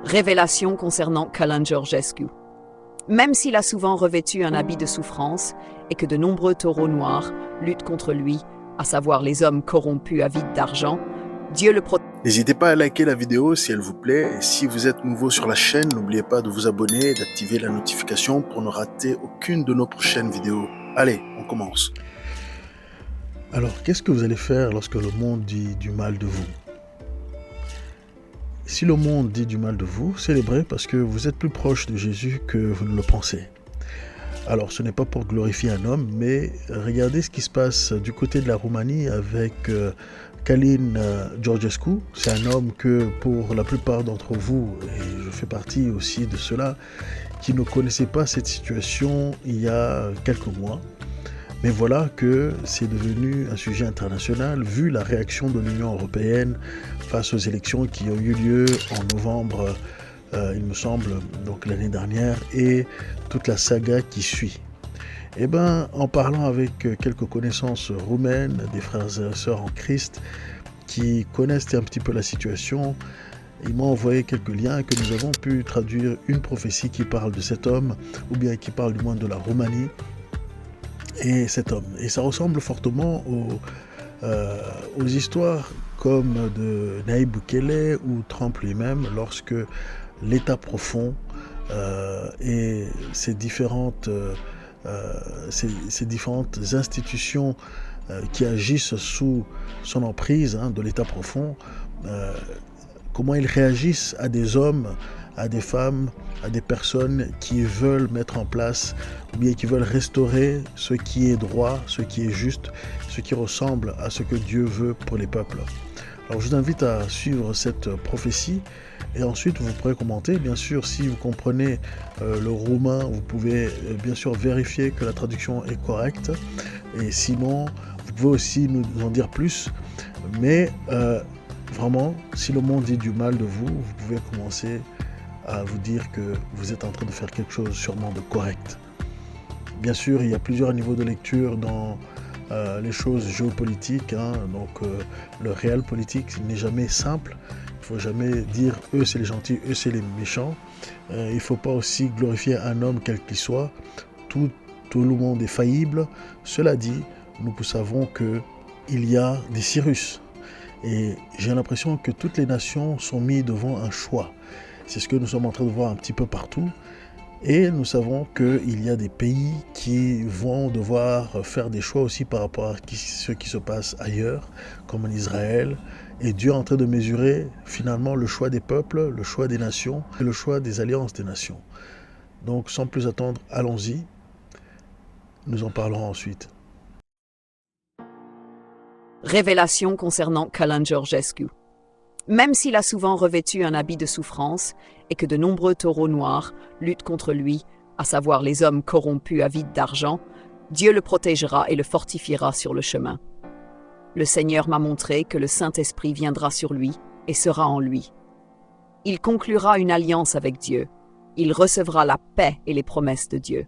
Révélation concernant Călin Georgescu. Même s'il a souvent revêtu un habit de souffrance et que de nombreux taureaux noirs luttent contre lui, à savoir les hommes corrompus avides d'argent, Dieu le protège. N'hésitez pas à liker la vidéo si elle vous plaît et si vous êtes nouveau sur la chaîne, n'oubliez pas de vous abonner et d'activer la notification pour ne rater aucune de nos prochaines vidéos. Allez, on commence. Alors, qu'est-ce que vous allez faire lorsque le monde dit du mal de vous ? Si le monde dit du mal de vous, célébrez parce que vous êtes plus proche de Jésus que vous ne le pensez. Alors, ce n'est pas pour glorifier un homme, mais regardez ce qui se passe du côté de la Roumanie avec Călin Georgescu. C'est un homme que pour la plupart d'entre vous, et je fais partie aussi de ceux-là, qui ne connaissaient pas cette situation il y a quelques mois. Mais voilà que c'est devenu un sujet international vu la réaction de l'Union européenne face aux élections qui ont eu lieu en novembre, il me semble, donc l'année dernière, et toute la saga qui suit. Eh bien, en parlant avec quelques connaissances roumaines, des frères et sœurs en Christ, qui connaissent un petit peu la situation, ils m'ont envoyé quelques liens que nous avons pu traduire une prophétie qui parle de cet homme, ou bien qui parle du moins de la Roumanie, et cet homme. Et ça ressemble fortement aux histoires comme de Nayib Bukele ou Trump lui-même, lorsque l'État profond et ces différentes institutions qui agissent sous son emprise de l'État profond, comment ils réagissent à des hommes, à des femmes, à des personnes qui veulent mettre en place, ou bien qui veulent restaurer ce qui est droit, ce qui est juste, ce qui ressemble à ce que Dieu veut pour les peuples. Alors je vous invite à suivre cette prophétie et ensuite vous pourrez commenter. Bien sûr, si vous comprenez le roumain, vous pouvez bien sûr vérifier que la traduction est correcte. Et sinon, vous pouvez aussi nous en dire plus. Mais vraiment, si le monde dit du mal de vous, vous pouvez commencer à vous dire que vous êtes en train de faire quelque chose sûrement de correct. Bien sûr, il y a plusieurs niveaux de lecture dans les choses géopolitiques, donc le réel politique n'est jamais simple. Il ne faut jamais dire eux c'est les gentils, eux c'est les méchants. Il ne faut pas aussi glorifier un homme quel qu'il soit. Tout le monde est faillible. Cela dit, nous savons qu'il y a des Cyrus. Et j'ai l'impression que toutes les nations sont mises devant un choix. C'est ce que nous sommes en train de voir un petit peu partout. Et nous savons qu'il y a des pays qui vont devoir faire des choix aussi par rapport à ce qui se passe ailleurs, comme en Israël. Et Dieu est en train de mesurer finalement le choix des peuples, le choix des nations et le choix des alliances des nations. Donc sans plus attendre, allons-y. Nous en parlerons ensuite. Révélation concernant Călin Georgescu. Même s'il a souvent revêtu un habit de souffrance et que de nombreux taureaux noirs luttent contre lui, à savoir les hommes corrompus avides d'argent, Dieu le protégera et le fortifiera sur le chemin. Le Seigneur m'a montré que le Saint-Esprit viendra sur lui et sera en lui. Il conclura une alliance avec Dieu. Il recevra la paix et les promesses de Dieu.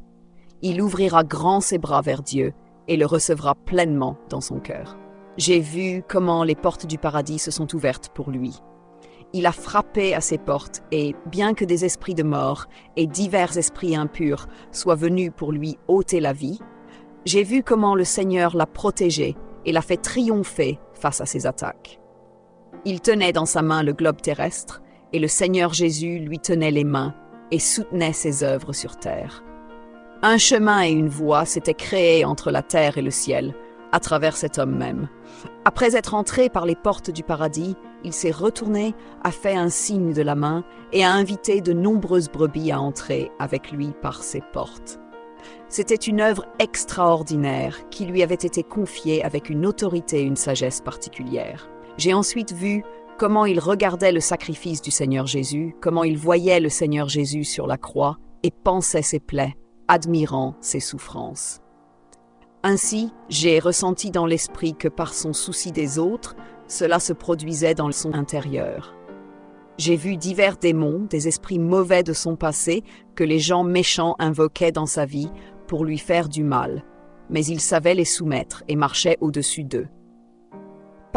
Il ouvrira grand ses bras vers Dieu et le recevra pleinement dans son cœur. J'ai vu comment les portes du paradis se sont ouvertes pour lui. Il a frappé à ses portes et, bien que des esprits de mort et divers esprits impurs soient venus pour lui ôter la vie, j'ai vu comment le Seigneur l'a protégé et l'a fait triompher face à ses attaques. Il tenait dans sa main le globe terrestre et le Seigneur Jésus lui tenait les mains et soutenait ses œuvres sur terre. Un chemin et une voie s'étaient créés entre la terre et le ciel, à travers cet homme même. Après être entré par les portes du paradis, il s'est retourné, a fait un signe de la main et a invité de nombreuses brebis à entrer avec lui par ces portes. C'était une œuvre extraordinaire qui lui avait été confiée avec une autorité et une sagesse particulières. J'ai ensuite vu comment il regardait le sacrifice du Seigneur Jésus, comment il voyait le Seigneur Jésus sur la croix et pansait ses plaies, admirant ses souffrances. Ainsi, j'ai ressenti dans l'esprit que par son souci des autres, cela se produisait dans son intérieur. J'ai vu divers démons, des esprits mauvais de son passé, que les gens méchants invoquaient dans sa vie pour lui faire du mal, mais il savait les soumettre et marchait au-dessus d'eux.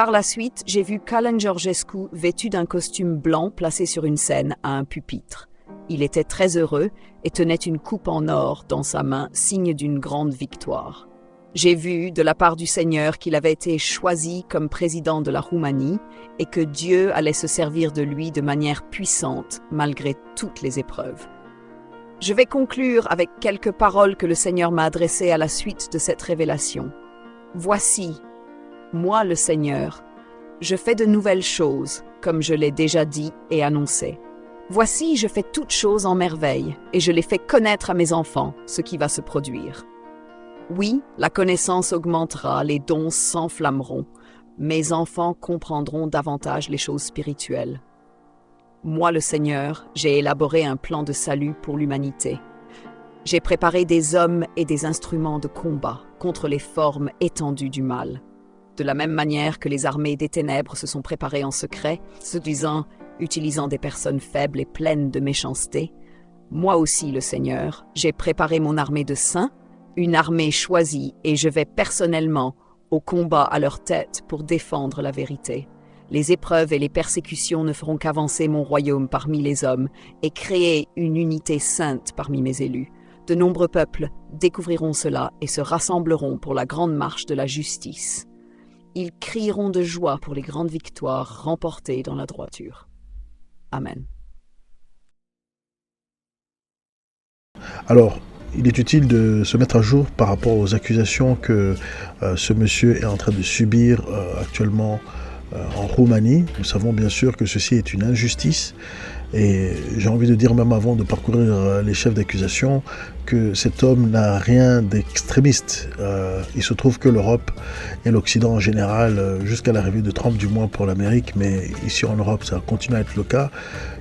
Par la suite, j'ai vu Călin Georgescu vêtu d'un costume blanc placé sur une scène à un pupitre. Il était très heureux et tenait une coupe en or dans sa main, signe d'une grande victoire. J'ai vu de la part du Seigneur qu'il avait été choisi comme président de la Roumanie et que Dieu allait se servir de lui de manière puissante malgré toutes les épreuves. Je vais conclure avec quelques paroles que le Seigneur m'a adressées à la suite de cette révélation. Voici, moi le Seigneur, je fais de nouvelles choses, comme je l'ai déjà dit et annoncé. Voici, je fais toutes choses en merveille, et je les fais connaître à mes enfants, ce qui va se produire. Oui, la connaissance augmentera, les dons s'enflammeront, mes enfants comprendront davantage les choses spirituelles. Moi, le Seigneur, j'ai élaboré un plan de salut pour l'humanité. J'ai préparé des hommes et des instruments de combat contre les formes étendues du mal. De la même manière que les armées des ténèbres se sont préparées en secret, séduisant, utilisant des personnes faibles et pleines de méchanceté, moi aussi, le Seigneur, j'ai préparé mon armée de saints, une armée choisie, et je vais personnellement au combat à leur tête pour défendre la vérité. Les épreuves et les persécutions ne feront qu'avancer mon royaume parmi les hommes et créer une unité sainte parmi mes élus. De nombreux peuples découvriront cela et se rassembleront pour la grande marche de la justice. Ils crieront de joie pour les grandes victoires remportées dans la droiture. Amen. Alors, il est utile de se mettre à jour par rapport aux accusations que ce monsieur est en train de subir actuellement en Roumanie. Nous savons bien sûr que ceci est une injustice et j'ai envie de dire, même avant de parcourir les chefs d'accusation, que cet homme n'a rien d'extrémiste. Il se trouve que l'Europe et l'Occident en général, jusqu'à l'arrivée de Trump du moins pour l'Amérique, mais ici en Europe ça continue à être le cas,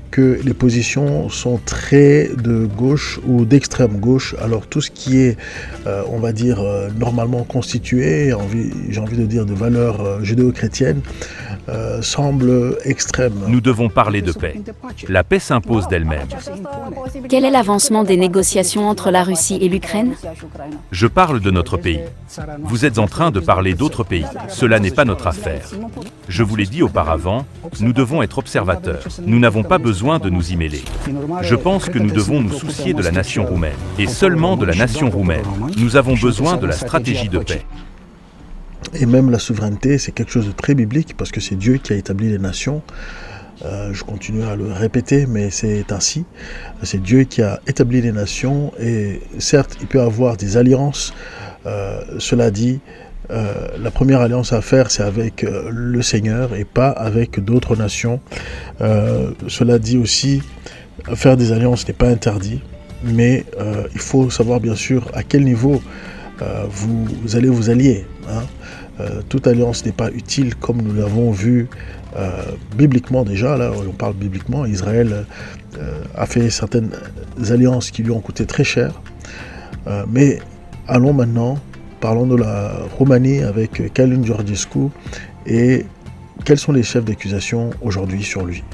que les positions sont très de gauche ou d'extrême gauche. Alors tout ce qui est, on va dire, normalement constitué, j'ai envie de dire de valeurs judéo-chrétiennes, semble extrême. Nous devons parler de paix. La paix s'impose d'elle-même. Quel est l'avancement des négociations entre la Russie et l'Ukraine? Je parle de notre pays. Vous êtes en train de parler d'autres pays. Cela n'est pas notre affaire. Je vous l'ai dit auparavant, nous devons être observateurs. Nous n'avons pas besoin de nous y mêler. Je pense que nous devons nous soucier de la nation roumaine, et seulement de la nation roumaine. Nous avons besoin de la stratégie de paix. Et même la souveraineté, c'est quelque chose de très biblique, parce que c'est Dieu qui a établi les nations. Je continue à le répéter, mais c'est ainsi. C'est Dieu qui a établi les nations, et certes, il peut y avoir des alliances. Cela dit, la première alliance à faire, c'est avec le Seigneur et pas avec d'autres nations. Cela dit aussi, faire des alliances n'est pas interdit, mais il faut savoir bien sûr à quel niveau vous allez vous allier. Toute alliance n'est pas utile, comme nous l'avons vu bibliquement déjà. Là, on parle bibliquement. Israël a fait certaines alliances qui lui ont coûté très cher. Mais allons maintenant, parlons de la Roumanie avec Călin Georgescu et quels sont les chefs d'accusation aujourd'hui sur lui.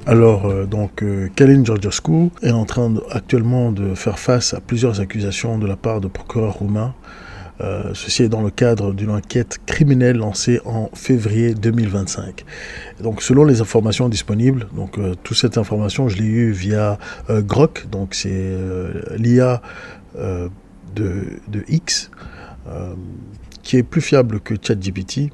Alors, Călin Georgescu est en train actuellement de faire face à plusieurs accusations de la part de procureurs roumains. Ceci est dans le cadre d'une enquête criminelle lancée en février 2025. Donc, selon les informations disponibles, toute cette information, je l'ai eue via Grok, donc c'est l'IA de X, qui est plus fiable que ChatGPT.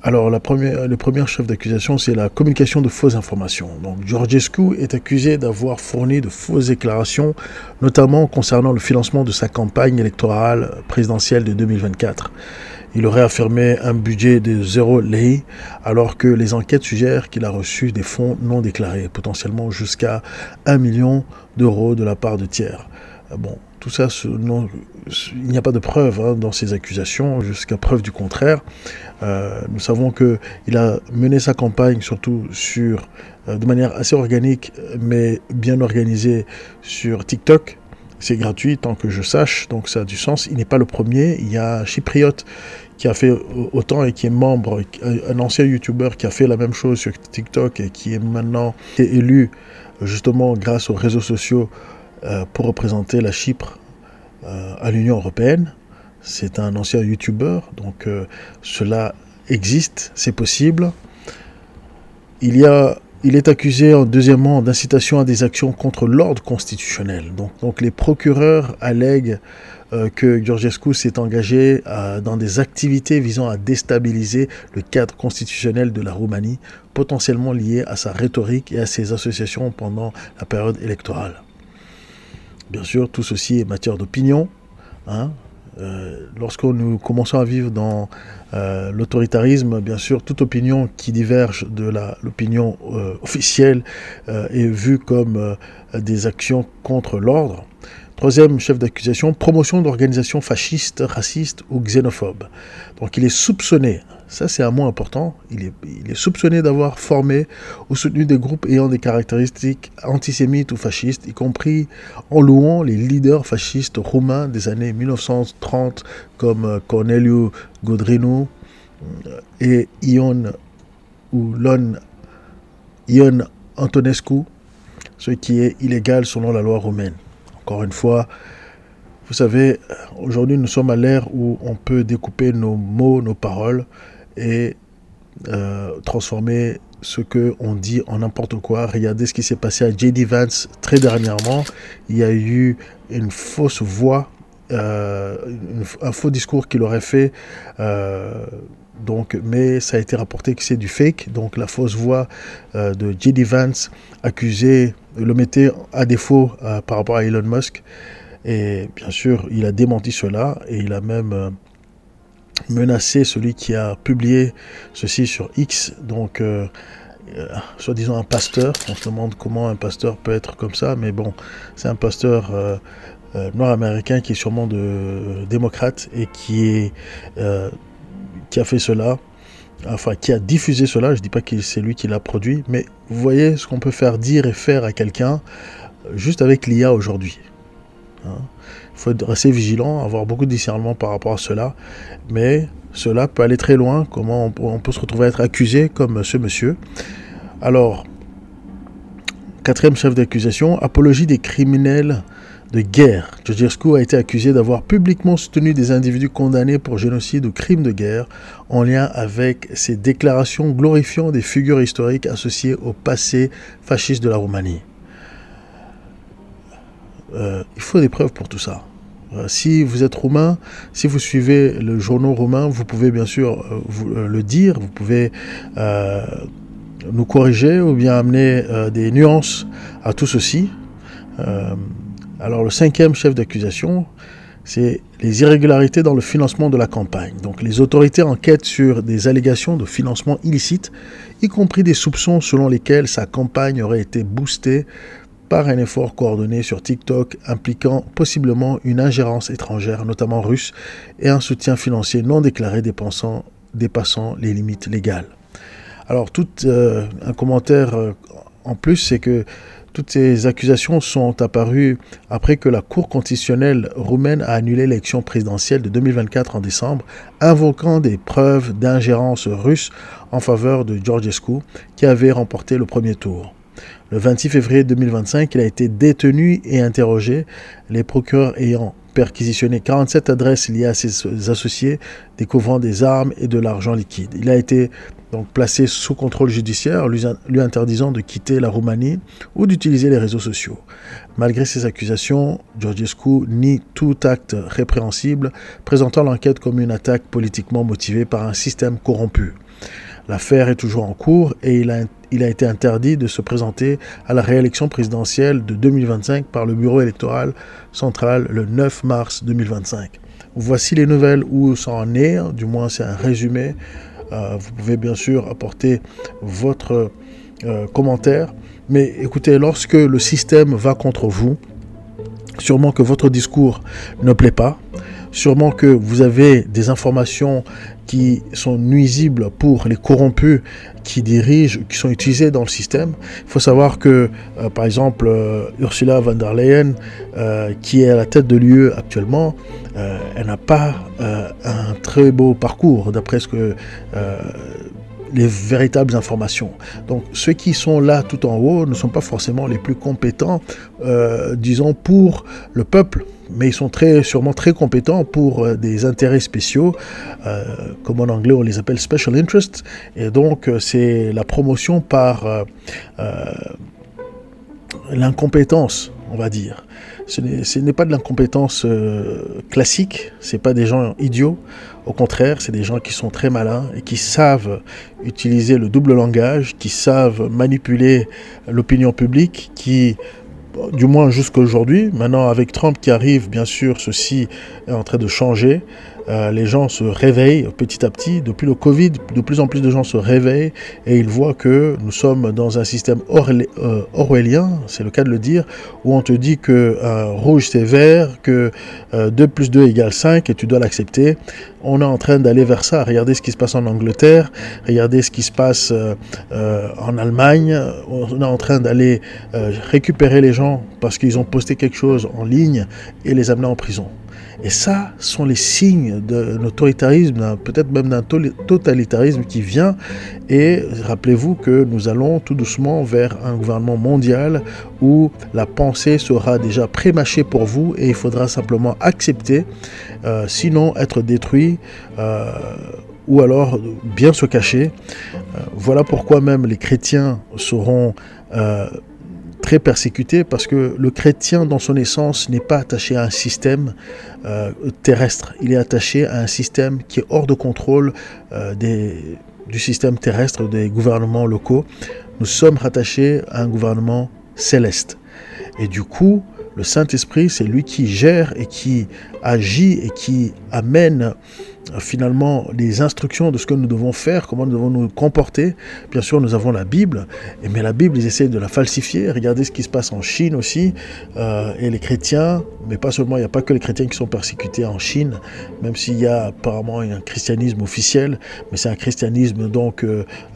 Alors, le premier chef d'accusation, c'est la communication de fausses informations. Donc, Georgescu est accusé d'avoir fourni de fausses déclarations, notamment concernant le financement de sa campagne électorale présidentielle de 2024. Il aurait affirmé un budget de 0 lei, alors que les enquêtes suggèrent qu'il a reçu des fonds non déclarés, potentiellement jusqu'à 1 million d'euros de la part de tiers. Bon, tout ça, il n'y a pas de preuve dans ces accusations, jusqu'à preuve du contraire. Nous savons qu'il a mené sa campagne surtout de manière assez organique, mais bien organisée sur TikTok. C'est gratuit tant que je sache, donc ça a du sens. Il n'est pas le premier. Il y a Chypriote qui a fait autant et qui est membre, un ancien YouTuber qui a fait la même chose sur TikTok et qui est maintenant élu justement grâce aux réseaux sociaux pour représenter la Chypre à l'Union européenne. c'est un ancien YouTuber, donc cela existe, c'est possible. Il est accusé, deuxièmement, d'incitation à des actions contre l'ordre constitutionnel. Donc les procureurs allèguent que Georgescu s'est engagé dans des activités visant à déstabiliser le cadre constitutionnel de la Roumanie, potentiellement liées à sa rhétorique et à ses associations pendant la période électorale. Bien sûr, tout ceci est matière d'opinion. Lorsque nous commençons à vivre dans l'autoritarisme, bien sûr, toute opinion qui diverge de l'opinion officielle est vue comme des actions contre l'ordre. Troisième chef d'accusation, promotion d'organisations fascistes, racistes ou xénophobes. Donc il est soupçonné, ça c'est un mot important, il est soupçonné d'avoir formé ou soutenu des groupes ayant des caractéristiques antisémites ou fascistes, y compris en louant les leaders fascistes roumains des années 1930 comme Corneliu Godreanu et Ion Antonescu, ce qui est illégal selon la loi roumaine. Encore une fois, vous savez, aujourd'hui nous sommes à l'ère où on peut découper nos mots, nos paroles et transformer ce qu'on dit en n'importe quoi. Regardez ce qui s'est passé à J.D. Vance très dernièrement. Il y a eu une fausse voix, un faux discours qu'il aurait fait, mais ça a été rapporté que c'est du fake. Donc la fausse voix de J.D. Vance accusé le mettait à défaut par rapport à Elon Musk. Et bien sûr, il a démenti cela et il a même menacé celui qui a publié ceci sur X. Donc, soi-disant un pasteur. On se demande comment un pasteur peut être comme ça. Mais bon, c'est un pasteur noir américain qui est sûrement démocrate et qui a fait cela. Enfin, qui a diffusé cela, je ne dis pas que c'est lui qui l'a produit, mais vous voyez ce qu'on peut faire dire et faire à quelqu'un juste avec l'IA aujourd'hui. Il faut être assez vigilant, avoir beaucoup de discernement par rapport à cela, mais cela peut aller très loin, comment on peut se retrouver à être accusé comme ce monsieur. Alors, quatrième chef d'accusation, apologie des criminels de guerre. Georgescu a été accusé d'avoir publiquement soutenu des individus condamnés pour génocide ou crimes de guerre en lien avec ses déclarations glorifiant des figures historiques associées au passé fasciste de la Roumanie. Il faut des preuves pour tout ça. Si vous êtes roumain, si vous suivez le journal roumain, vous pouvez bien sûr le dire, vous pouvez nous corriger ou bien amener des nuances à tout ceci. Alors le cinquième chef d'accusation, c'est les irrégularités dans le financement de la campagne. Donc les autorités enquêtent sur des allégations de financement illicite, y compris des soupçons selon lesquels sa campagne aurait été boostée par un effort coordonné sur TikTok impliquant possiblement une ingérence étrangère, notamment russe, et un soutien financier non déclaré dépassant les limites légales. Alors un commentaire en plus, c'est que toutes ces accusations sont apparues après que la Cour constitutionnelle roumaine a annulé l'élection présidentielle de 2024 en décembre, invoquant des preuves d'ingérence russe en faveur de Georgescu, qui avait remporté le premier tour. Le 26 février 2025, il a été détenu et interrogé, les procureurs ayant perquisitionné 47 adresses liées à ses associés, découvrant des armes et de l'argent liquide. Il a été donc placé sous contrôle judiciaire, lui interdisant de quitter la Roumanie ou d'utiliser les réseaux sociaux. Malgré ces accusations, Georgescu nie tout acte répréhensible, présentant l'enquête comme une attaque politiquement motivée par un système corrompu. L'affaire est toujours en cours et il a été interdit de se présenter à la réélection présidentielle de 2025 par le bureau électoral central le 9 mars 2025. Voici les nouvelles où ça en est, du moins c'est un résumé. Vous pouvez bien sûr apporter votre commentaire, mais écoutez, lorsque le système va contre vous, sûrement que votre discours ne plaît pas, sûrement que vous avez des informations qui sont nuisibles pour les corrompus qui dirigent, qui sont utilisés dans le système. Il faut savoir que, par exemple, Ursula von der Leyen, qui est à la tête de l'UE actuellement, elle n'a pas un très beau parcours, d'après ce que les véritables informations. Donc ceux qui sont là tout en haut ne sont pas forcément les plus compétents, disons, pour le peuple, mais ils sont sûrement très compétents pour des intérêts spéciaux, comme en anglais on les appelle special interests, et donc c'est la promotion par l'incompétence, on va dire. Ce n'est pas de l'incompétence classique, c'est pas des gens idiots, au contraire, c'est des gens qui sont très malins et qui savent utiliser le double langage, qui savent manipuler l'opinion publique, qui, du moins jusqu'à aujourd'hui, maintenant avec Trump qui arrive, bien sûr, ceci est en train de changer. Les gens se réveillent petit à petit. Depuis le Covid, de plus en plus de gens se réveillent et ils voient que nous sommes dans un système orwellien, c'est le cas de le dire, où on te dit que rouge c'est vert, que 2 plus 2 égale 5 et tu dois l'accepter. On est en train d'aller vers ça. Regardez ce qui se passe en Angleterre, regardez ce qui se passe en Allemagne. On est en train d'aller récupérer les gens parce qu'ils ont posté quelque chose en ligne et les amener en prison. Et ça sont les signes d'un autoritarisme, peut-être même d'un totalitarisme qui vient. Et rappelez-vous que nous allons tout doucement vers un gouvernement mondial où la pensée sera déjà prémâchée pour vous et il faudra simplement accepter, sinon être détruit ou alors bien se cacher. Voilà pourquoi même les chrétiens seront très persécuté, parce que le chrétien dans son essence n'est pas attaché à un système terrestre, il est attaché à un système qui est hors de contrôle du système terrestre, des gouvernements locaux. Nous sommes rattachés à un gouvernement céleste et du coup le Saint-Esprit, c'est lui qui gère et qui agit et qui amène finalement les instructions de ce que nous devons faire, comment nous devons nous comporter. Bien sûr, nous avons la Bible, mais la Bible, ils essaient de la falsifier. Regardez ce qui se passe en Chine aussi, et les chrétiens, mais pas seulement, il n'y a pas que les chrétiens qui sont persécutés en Chine, même s'il y a apparemment un christianisme officiel, mais c'est un christianisme donc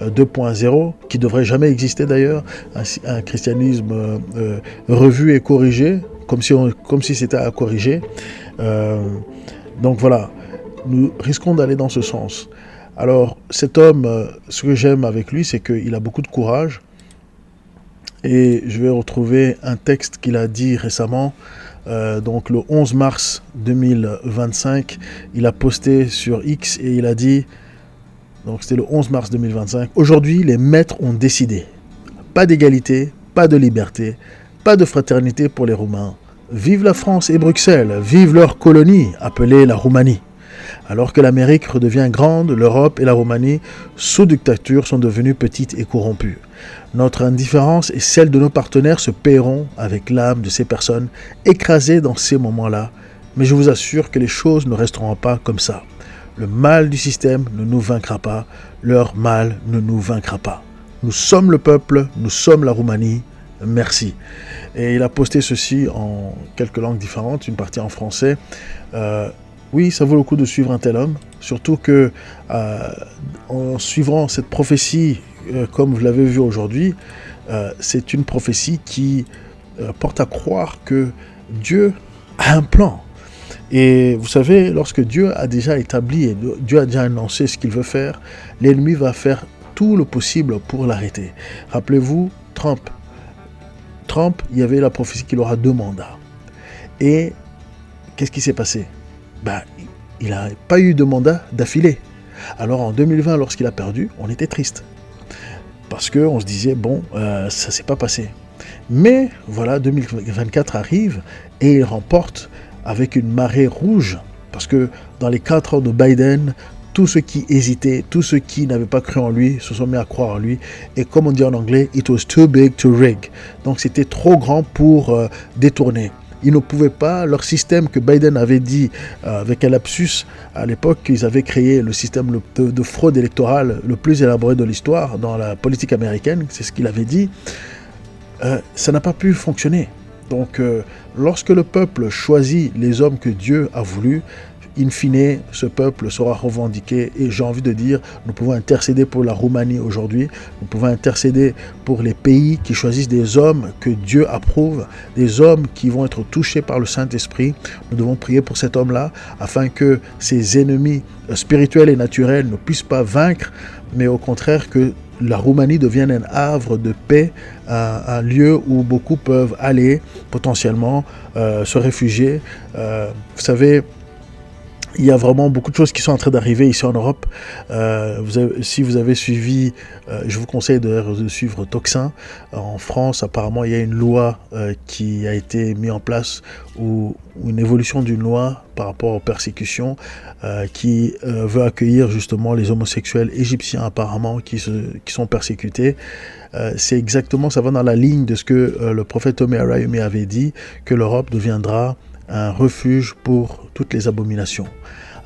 2.0, qui devrait jamais exister d'ailleurs, un christianisme revu et corrigé, comme si c'était à corriger. Donc voilà, nous risquons d'aller dans ce sens. Alors cet homme, ce que j'aime avec lui, c'est qu'il a beaucoup de courage. Et je vais retrouver un texte qu'il a dit récemment, donc le 11 mars 2025, il a posté sur X et il a dit, donc c'était le 11 mars 2025, « Aujourd'hui, les maîtres ont décidé. Pas d'égalité, pas de liberté, pas de fraternité pour les Roumains. Vive la France et Bruxelles, vive leur colonie, appelée la Roumanie. Alors que l'Amérique redevient grande, l'Europe et la Roumanie, sous dictature, sont devenues petites et corrompues. Notre indifférence et celle de nos partenaires se paieront avec l'âme de ces personnes écrasées dans ces moments-là. Mais je vous assure que les choses ne resteront pas comme ça. Le mal du système ne nous vaincra pas, leur mal ne nous vaincra pas. Nous sommes le peuple, nous sommes la Roumanie. Merci. » Et il a posté ceci en quelques langues différentes, une partie en français. Oui, ça vaut le coup de suivre un tel homme, surtout que en suivant cette prophétie, comme vous l'avez vu aujourd'hui, c'est une prophétie qui porte à croire que Dieu a un plan. Et vous savez, lorsque Dieu a déjà établi et Dieu a déjà annoncé ce qu'il veut faire, l'ennemi va faire tout le possible pour l'arrêter. Rappelez-vous, Trump, il y avait la prophétie qu'il aura 2 mandats. Et qu'est-ce qui s'est passé? Il n'a pas eu de mandat d'affilée. Alors en 2020, lorsqu'il a perdu, on était triste. Parce qu'on se disait, bon, ça ne s'est pas passé. Mais voilà, 2024 arrive et il remporte avec une marée rouge. Parce que dans les 4 ans de Biden, tous ceux qui hésitaient, tous ceux qui n'avaient pas cru en lui, se sont mis à croire en lui. Et comme on dit en anglais, it was too big to rig. Donc c'était trop grand pour détourner. Ils ne pouvaient pas, leur système que Biden avait dit avec un lapsus à l'époque, qu'ils avaient créé le système de fraude électorale le plus élaboré de l'histoire dans la politique américaine, c'est ce qu'il avait dit, ça n'a pas pu fonctionner. Donc lorsque le peuple choisit les hommes que Dieu a voulu, in fine, ce peuple sera revendiqué. Et j'ai envie de dire, nous pouvons intercéder pour la Roumanie aujourd'hui, nous pouvons intercéder pour les pays qui choisissent des hommes que Dieu approuve, des hommes qui vont être touchés par le Saint-Esprit. Nous devons prier pour cet homme-là, afin que ses ennemis spirituels et naturels ne puissent pas vaincre, mais au contraire que la Roumanie devienne un havre de paix, un lieu où beaucoup peuvent aller potentiellement se réfugier. Vous savez, il y a vraiment beaucoup de choses qui sont en train d'arriver ici en Europe. Si vous avez suivi, je vous conseille de suivre Toxin. En France, apparemment, il y a une loi qui a été mise en place, ou une évolution d'une loi par rapport aux persécutions qui veut accueillir justement les homosexuels égyptiens apparemment qui sont persécutés. C'est exactement, ça va dans la ligne de ce que le prophète Tomé Arayumi avait dit, que l'Europe deviendra un refuge pour toutes les abominations.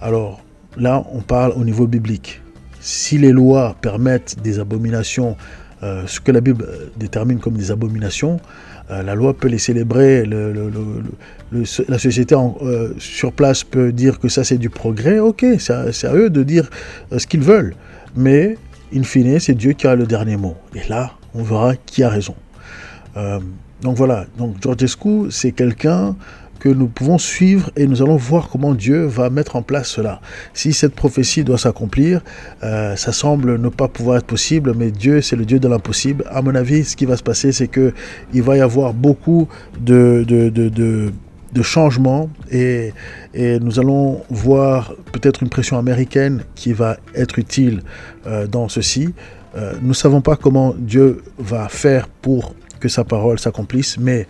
Alors là, on parle au niveau biblique. Si les lois permettent des abominations, ce que la Bible détermine comme des abominations, la loi peut les célébrer, la société sur place peut dire que ça c'est du progrès, ok, c'est à eux de dire ce qu'ils veulent. Mais, in fine, c'est Dieu qui a le dernier mot. Et là, on verra qui a raison. Donc voilà, donc Georgescu, c'est quelqu'un que nous pouvons suivre et nous allons voir comment Dieu va mettre en place cela. Si cette prophétie doit s'accomplir, ça semble ne pas pouvoir être possible, mais Dieu, c'est le Dieu de l'impossible. À mon avis, ce qui va se passer, c'est qu'il va y avoir beaucoup de changements et nous allons voir peut-être une pression américaine qui va être utile dans ceci. Nous ne savons pas comment Dieu va faire pour que sa parole s'accomplisse, mais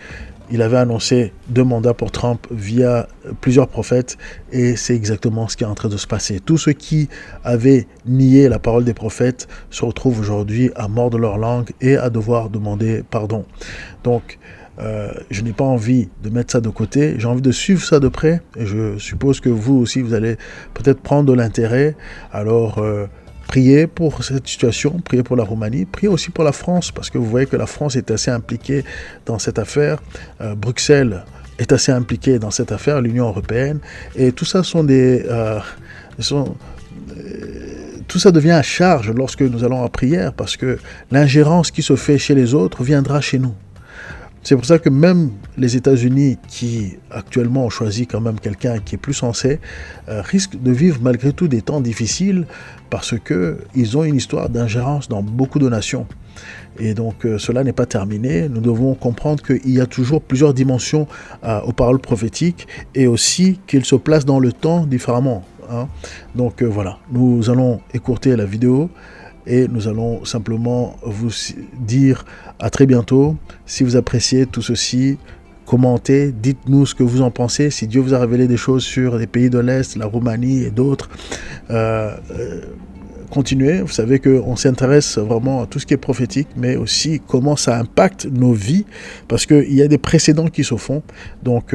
il avait annoncé 2 mandats pour Trump via plusieurs prophètes et c'est exactement ce qui est en train de se passer. Tous ceux qui avaient nié la parole des prophètes se retrouvent aujourd'hui à mordre leur langue et à devoir demander pardon. Donc, je n'ai pas envie de mettre ça de côté, j'ai envie de suivre ça de près et je suppose que vous aussi, vous allez peut-être prendre de l'intérêt. Alors, priez pour cette situation, priez pour la Roumanie, priez aussi pour la France, parce que vous voyez que la France est assez impliquée dans cette affaire. Bruxelles est assez impliquée dans cette affaire, l'Union européenne, et tout ça tout ça devient à charge lorsque nous allons en prière, parce que l'ingérence qui se fait chez les autres viendra chez nous. C'est pour ça que même les États-Unis, qui actuellement ont choisi quand même quelqu'un qui est plus sensé, risquent de vivre malgré tout des temps difficiles parce qu'ils ont une histoire d'ingérence dans beaucoup de nations. Et donc cela n'est pas terminé. Nous devons comprendre qu'il y a toujours plusieurs dimensions aux paroles prophétiques et aussi qu'ils se placent dans le temps différemment. Donc voilà, nous allons écourter la vidéo. Et nous allons simplement vous dire à très bientôt. Si vous appréciez tout ceci, commentez, dites-nous ce que vous en pensez. Si Dieu vous a révélé des choses sur les pays de l'Est, la Roumanie et d'autres, continuez. Vous savez qu'on s'intéresse vraiment à tout ce qui est prophétique, mais aussi comment ça impacte nos vies, parce qu'il y a des précédents qui se font. Donc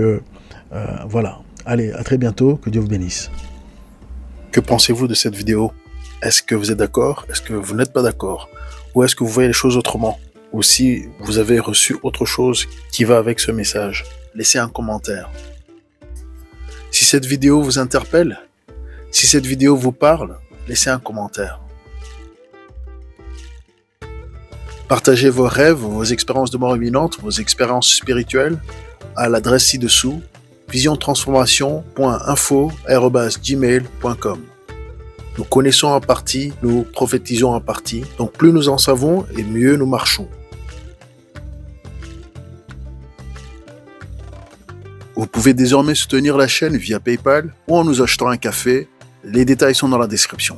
voilà, allez, à très bientôt, que Dieu vous bénisse. Que pensez-vous de cette vidéo ? Est-ce que vous êtes d'accord? Est-ce que vous n'êtes pas d'accord? Ou est-ce que vous voyez les choses autrement? Ou si vous avez reçu autre chose qui va avec ce message, laissez un commentaire. Si cette vidéo vous interpelle, si cette vidéo vous parle, laissez un commentaire. Partagez vos rêves, vos expériences de mort imminente, vos expériences spirituelles à l'adresse ci-dessous, visiontransformation.info@gmail.com. Nous connaissons en partie, nous prophétisons en partie. Donc plus nous en savons et mieux nous marchons. Vous pouvez désormais soutenir la chaîne via PayPal ou en nous achetant un café. Les détails sont dans la description.